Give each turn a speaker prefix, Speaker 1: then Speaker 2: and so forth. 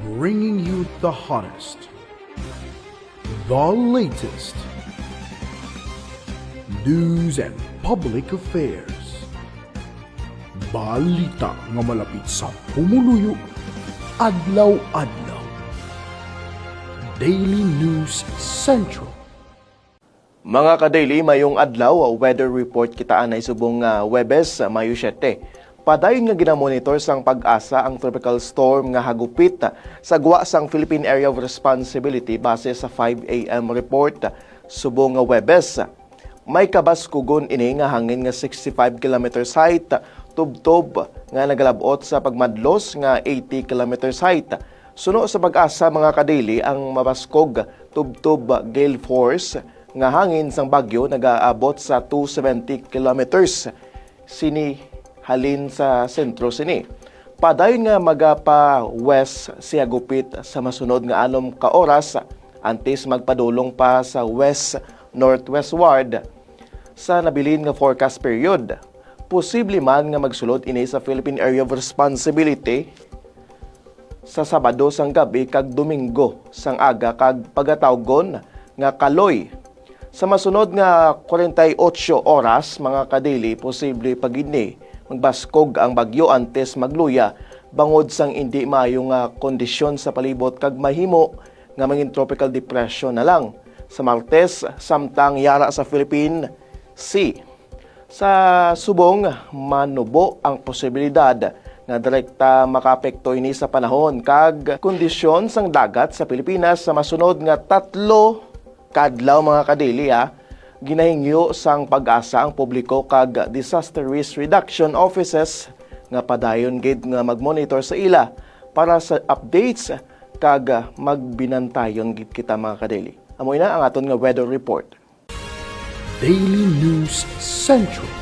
Speaker 1: bringing you the hottest, the latest news and public affairs. Balita nga malapit sa pumuluyo, adlaw-adlaw. Daily News Central.
Speaker 2: Mga ka-daily, mayong adlaw, weather report kita na isubong Webes, Mayo 7. Padayon nga ginamonitor sang Pag-asa ang tropical storm nga hagupit sa guwa sang Philippine Area of Responsibility base sa 5 a.m. report subong Webes. May kabaskugon ini nga hangin nga 65 km height, tubtob nga nagalabot sa pagmadlos nga 80 km height. Suno sa Pag-asa mga ka-daily, ang mabaskog tubtob gale force nga hangin sang bagyo nagaabot sa 270 kilometers sini halin sa sentro sini. Padayon nga magapa-west siya gupit sa masunod nga 6 ka oras antes magpadulong pa sa west-northwestward sa nabilin nga forecast period. Posible man nga magsulod ini sa Philippine Area of Responsibility sa Sabado sang gabi kag Domingo sang aga kag pagatawgon nga Kaloy. Sa masunod nga 48 oras mga kadili, posible pagini magbaskog ang bagyo antes magluya bangod sang hindi maayo nga kondisyon sa palibot kag mahimo nga mangin tropical depression na lang sa Martes samtang yara sa Philippine Sea. Sa subong manubo ang posibilidad nga direkta makaapekto ini sa panahon kag kondisyon sang dagat sa Pilipinas sa masunod nga 3 kadlaw mga kadili. Ginahingyo sang Pag-asa ang publiko kag disaster risk reduction offices nga padayon gid nga magmonitor sa ila para sa updates kag magbinantayon gid kita mga kadili. Amoy na ang aton nga weather report.
Speaker 1: Daily News Central.